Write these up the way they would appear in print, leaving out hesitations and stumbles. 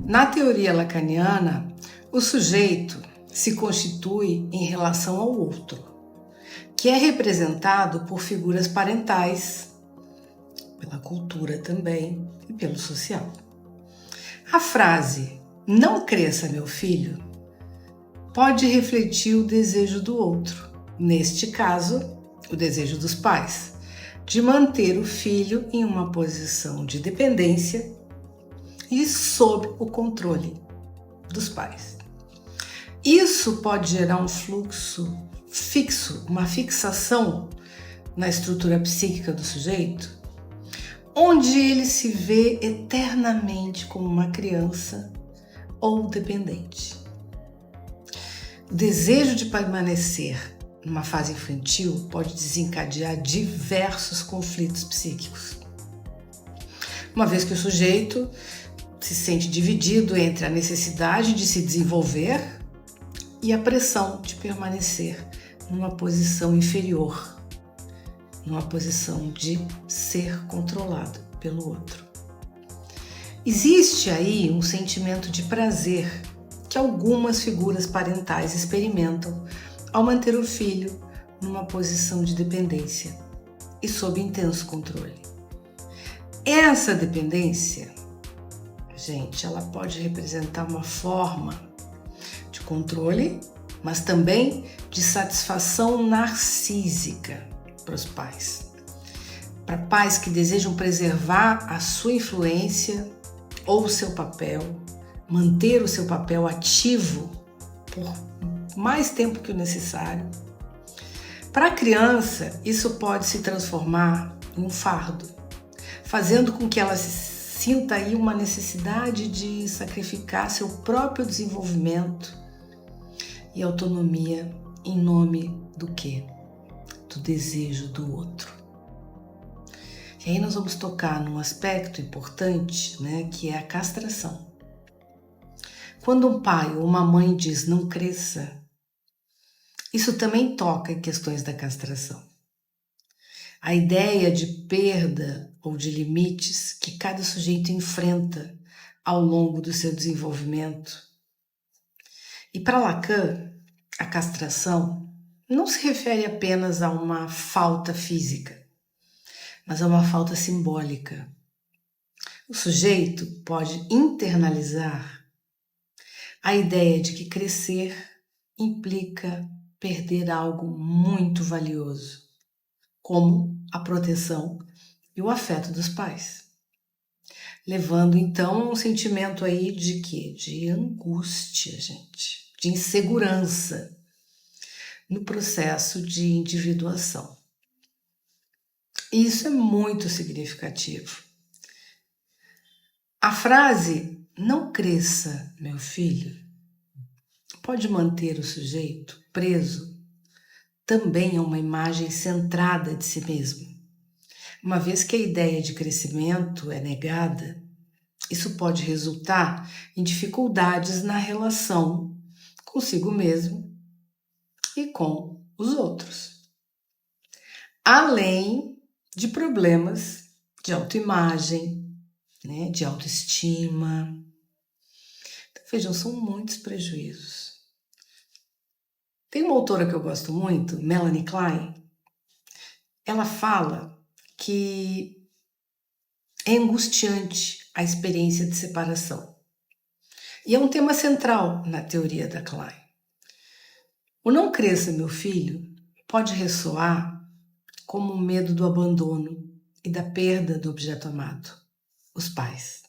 Na teoria lacaniana, o sujeito se constitui em relação ao outro, que é representado por figuras parentais, pela cultura também e pelo social. A frase "não cresça, meu filho" pode refletir o desejo do outro, neste caso, o desejo dos pais, de manter o filho em uma posição de dependência e sob o controle dos pais. Isso pode gerar um fluxo fixo, uma fixação na estrutura psíquica do sujeito, onde ele se vê eternamente como uma criança ou dependente. O desejo de permanecer numa fase infantil pode desencadear diversos conflitos psíquicos, uma vez que o sujeito se sente dividido entre a necessidade de se desenvolver e a pressão de permanecer numa posição inferior, numa posição de ser controlado pelo outro. Existe aí um sentimento de prazer que algumas figuras parentais experimentam ao manter o filho numa posição de dependência e sob intenso controle. Essa dependência, gente, ela pode representar uma forma de controle, mas também de satisfação narcísica para os pais. Para pais que desejam preservar a sua influência ou o seu papel, manter o seu papel ativo por mais tempo que o necessário. Para a criança, isso pode se transformar em um fardo, fazendo com que ela sinta aí uma necessidade de sacrificar seu próprio desenvolvimento e autonomia em nome do quê? Do desejo do outro. E aí nós vamos tocar num aspecto importante, que é a castração. Quando um pai ou uma mãe diz "não cresça", isso também toca em questões da castração. A ideia de perda ou de limites que cada sujeito enfrenta ao longo do seu desenvolvimento. E para Lacan, a castração não se refere apenas a uma falta física, mas a uma falta simbólica. O sujeito pode internalizar a ideia de que crescer implica perder algo muito valioso, como a proteção e o afeto dos pais, levando então a um sentimento aí de quê? De angústia, gente, de insegurança no processo de individuação. E isso é muito significativo. A frase "não cresça, meu filho" pode manter o sujeito preso também a uma imagem centrada de si mesmo. Uma vez que a ideia de crescimento é negada, isso pode resultar em dificuldades na relação consigo mesmo e com os outros, além de problemas de autoimagem, de autoestima. Então, vejam, são muitos prejuízos. Tem uma autora que eu gosto muito, Melanie Klein. Ela fala que é angustiante a experiência de separação. E é um tema central na teoria da Klein. O "não cresça, meu filho" pode ressoar como um medo do abandono e da perda do objeto amado, os pais.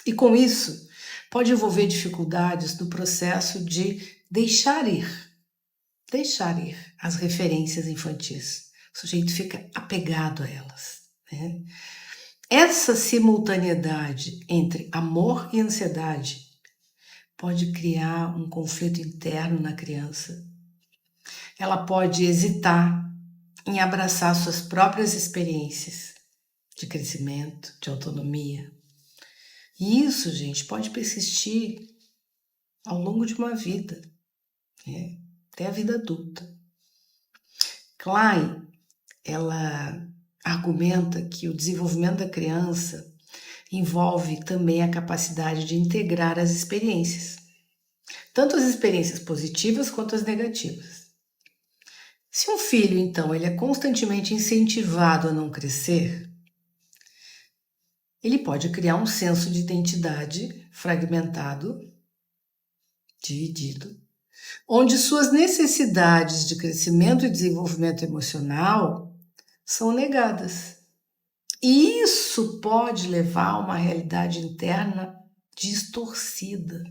E com isso, pode envolver dificuldades no processo de deixar ir as referências infantis. O sujeito fica apegado a elas. Essa simultaneidade entre amor e ansiedade pode criar um conflito interno na criança. Ela pode hesitar em abraçar suas próprias experiências de crescimento, de autonomia. E isso, gente, pode persistir ao longo de uma vida, até a vida adulta. Klein, ela argumenta que o desenvolvimento da criança envolve também a capacidade de integrar as experiências, tanto as experiências positivas quanto as negativas. Se um filho, então, ele é constantemente incentivado a não crescer, ele pode criar um senso de identidade fragmentado, dividido, onde suas necessidades de crescimento e desenvolvimento emocional são negadas. E isso pode levar a uma realidade interna distorcida.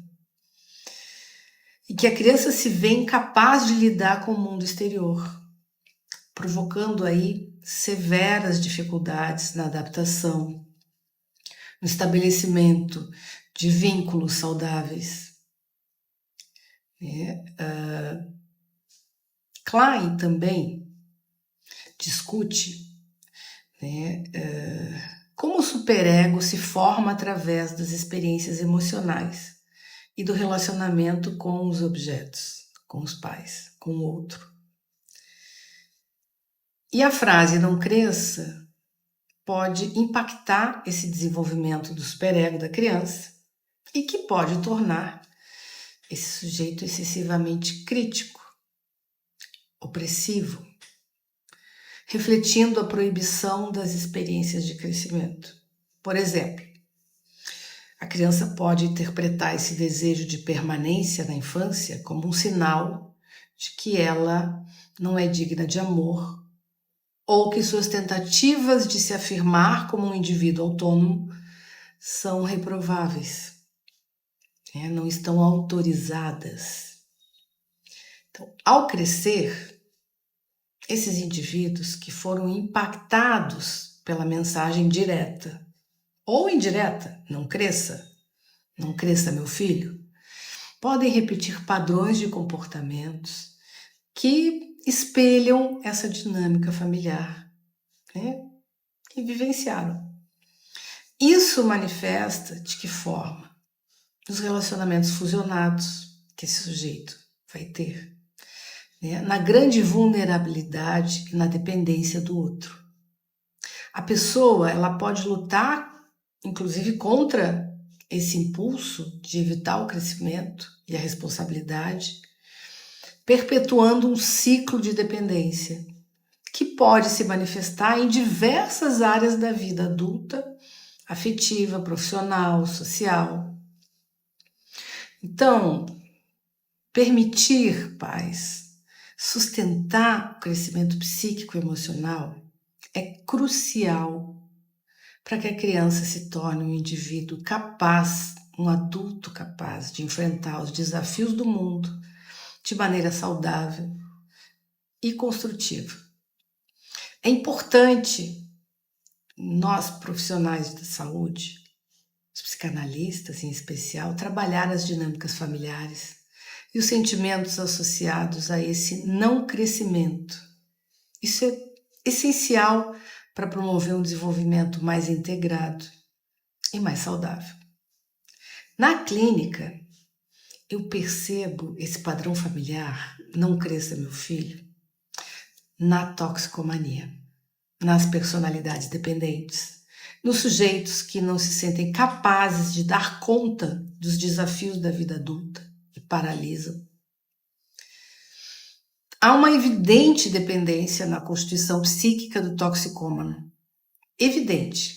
E que a criança se vê incapaz de lidar com o mundo exterior, provocando aí severas dificuldades na adaptação, no estabelecimento de vínculos saudáveis. Klein também discute como o superego se forma através das experiências emocionais e do relacionamento com os objetos, com os pais, com o outro. E a frase "não cresça" pode impactar esse desenvolvimento do superego da criança e que pode tornar esse sujeito excessivamente crítico, opressivo, refletindo a proibição das experiências de crescimento. Por exemplo, a criança pode interpretar esse desejo de permanência na infância como um sinal de que ela não é digna de amor ou que suas tentativas de se afirmar como um indivíduo autônomo são reprováveis, não estão autorizadas. Então, ao crescer, esses indivíduos que foram impactados pela mensagem direta ou indireta, não cresça meu filho, podem repetir padrões de comportamentos que espelham essa dinâmica familiar, que vivenciaram. Isso manifesta de que forma? Nos relacionamentos fusionados que esse sujeito vai ter, na grande vulnerabilidade e na dependência do outro. A pessoa ela pode lutar, inclusive, contra esse impulso de evitar o crescimento e a responsabilidade, perpetuando um ciclo de dependência que pode se manifestar em diversas áreas da vida adulta, afetiva, profissional, social. Então, permitir, pais, sustentar o crescimento psíquico e emocional é crucial para que a criança se torne um indivíduo capaz, um adulto capaz de enfrentar os desafios do mundo de maneira saudável e construtiva. É importante nós, profissionais da saúde, os psicanalistas em especial, trabalhar as dinâmicas familiares e os sentimentos associados a esse não crescimento. Isso é essencial para promover um desenvolvimento mais integrado e mais saudável. Na clínica, eu percebo esse padrão familiar, não cresça meu filho, na toxicomania, nas personalidades dependentes, nos sujeitos que não se sentem capazes de dar conta dos desafios da vida adulta e paralisam. Há uma evidente dependência na constituição psíquica do toxicômano. Evidente.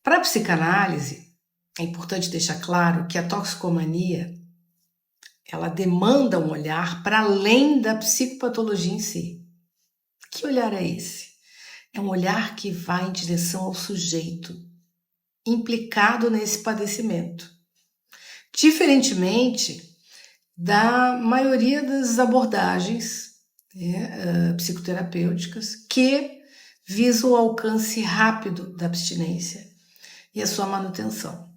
Para a psicanálise, é importante deixar claro que a toxicomania ela demanda um olhar para além da psicopatologia em si. Que olhar é esse? É um olhar que vai em direção ao sujeito implicado nesse padecimento. Diferentemente da maioria das abordagens psicoterapêuticas que visam o alcance rápido da abstinência e a sua manutenção.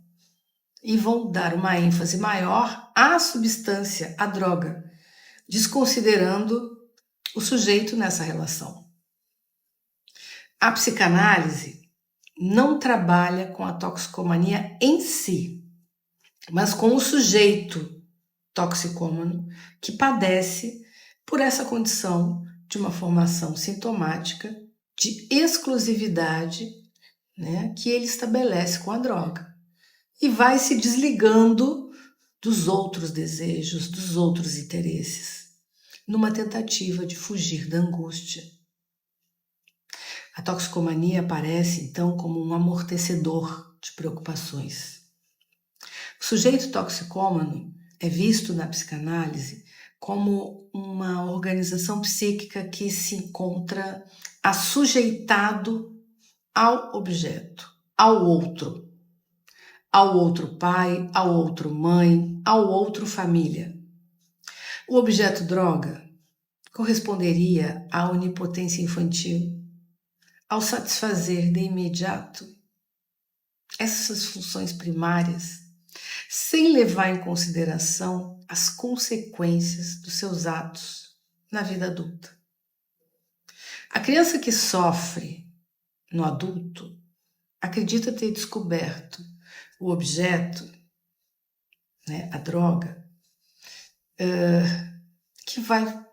E vão dar uma ênfase maior à substância, à droga, desconsiderando o sujeito nessa relação. A psicanálise não trabalha com a toxicomania em si, mas com o sujeito toxicômano que padece por essa condição de uma formação sintomática de exclusividade né, que ele estabelece com a droga e vai se desligando dos outros desejos, dos outros interesses, numa tentativa de fugir da angústia. A toxicomania aparece, então, como um amortecedor de preocupações. O sujeito toxicômano é visto na psicanálise como uma organização psíquica que se encontra assujeitado ao objeto, ao outro pai, ao outro mãe, ao outro família. O objeto droga corresponderia à onipotência infantil, ao satisfazer de imediato essas funções primárias, sem levar em consideração as consequências dos seus atos na vida adulta. A criança que sofre no adulto acredita ter descoberto o objeto, né, a droga, que vai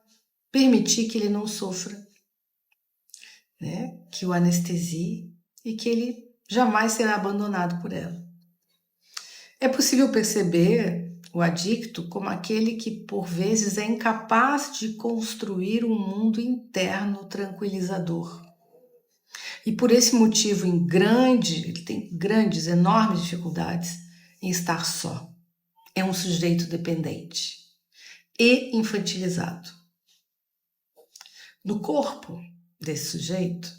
permitir que ele não sofra, né, que o anestesie e que ele jamais será abandonado por ela. É possível perceber o adicto como aquele que, por vezes, é incapaz de construir um mundo interno tranquilizador. E por esse motivo, ele tem enormes dificuldades em estar só. É um sujeito dependente e infantilizado. No corpo desse sujeito,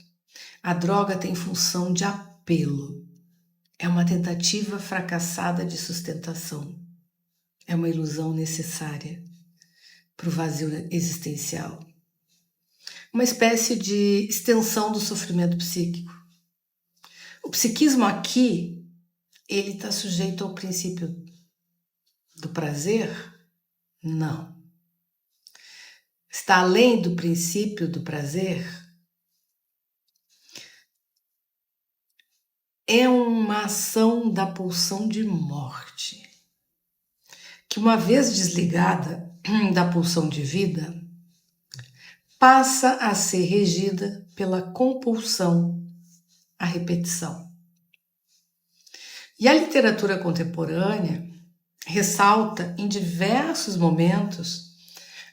a droga tem função de apelo. É uma tentativa fracassada de sustentação. É uma ilusão necessária para o vazio existencial. Uma espécie de extensão do sofrimento psíquico. O psiquismo aqui, ele está sujeito ao princípio do prazer? Não. Está além do princípio do prazer? É uma ação da pulsão de morte, que uma vez desligada da pulsão de vida, passa a ser regida pela compulsão à repetição. E a literatura contemporânea ressalta em diversos momentos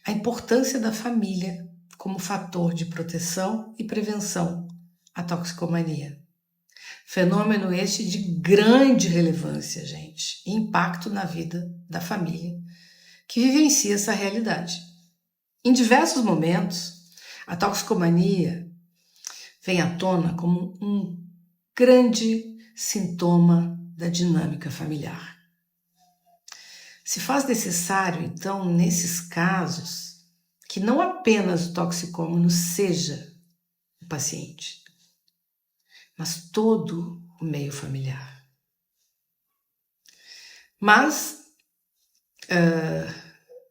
a importância da família como fator de proteção e prevenção à toxicomania. Fenômeno este de grande relevância, gente, e impacto na vida da família que vivencia essa realidade. Em diversos momentos, a toxicomania vem à tona como um grande sintoma da dinâmica familiar. Se faz necessário, então, nesses casos, que não apenas o toxicômano seja o paciente, mas todo o meio familiar. Mas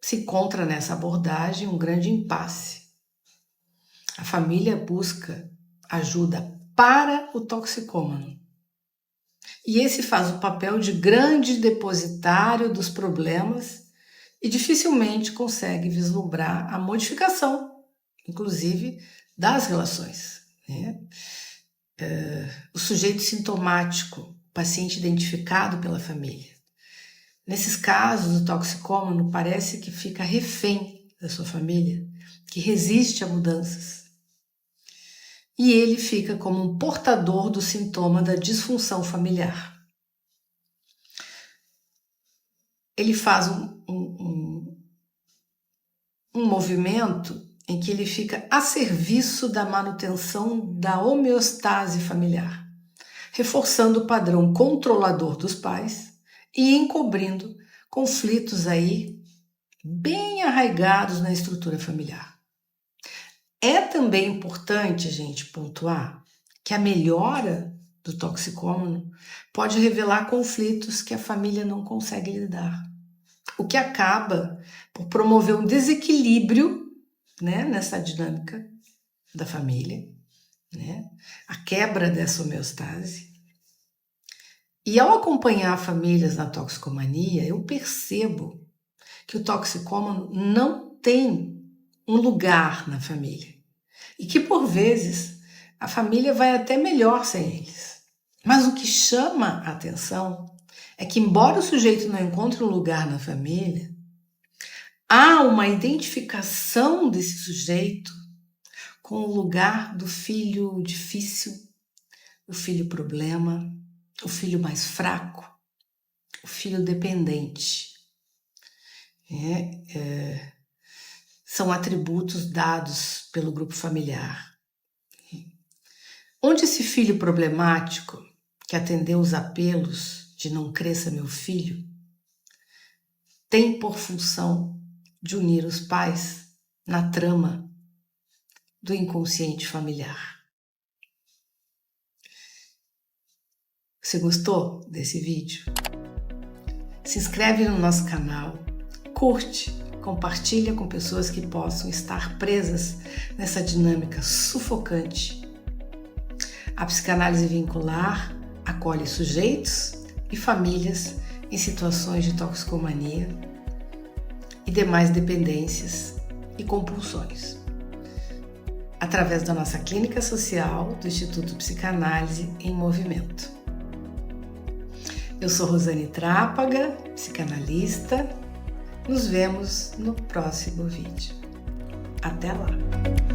se encontra nessa abordagem um grande impasse. A família busca ajuda para o toxicômano. E esse faz o papel de grande depositário dos problemas e dificilmente consegue vislumbrar a modificação, inclusive, das relações, né? O sujeito sintomático, paciente identificado pela família. Nesses casos, o toxicômano parece que fica refém da sua família, que resiste a mudanças. E ele fica como um portador do sintoma da disfunção familiar. Ele faz um movimento em que ele fica a serviço da manutenção da homeostase familiar, reforçando o padrão controlador dos pais e encobrindo conflitos aí bem arraigados na estrutura familiar. É também importante, gente, pontuar que a melhora do toxicômano pode revelar conflitos que a família não consegue lidar, o que acaba por promover um desequilíbrio, né, nessa dinâmica da família, né, a quebra dessa homeostase. E ao acompanhar famílias na toxicomania, eu percebo que o toxicômano não tem um lugar na família e que, por vezes, a família vai até melhor sem eles. Mas o que chama a atenção é que, embora o sujeito não encontre um lugar na família, há uma identificação desse sujeito com o lugar do filho difícil, o filho problema, o filho mais fraco, o filho dependente. São atributos dados pelo grupo familiar. Onde esse filho problemático, que atendeu os apelos de não cresça meu filho, tem por função de unir os pais na trama do inconsciente familiar. Você gostou desse vídeo? Se inscreve no nosso canal, curte, compartilha com pessoas que possam estar presas nessa dinâmica sufocante. A psicanálise vincular acolhe sujeitos e famílias em situações de toxicomania e demais dependências e compulsões, através da nossa clínica social do Instituto Psicanálise em Movimento. Eu sou Rosane Trápaga, psicanalista. Nos vemos no próximo vídeo. Até lá!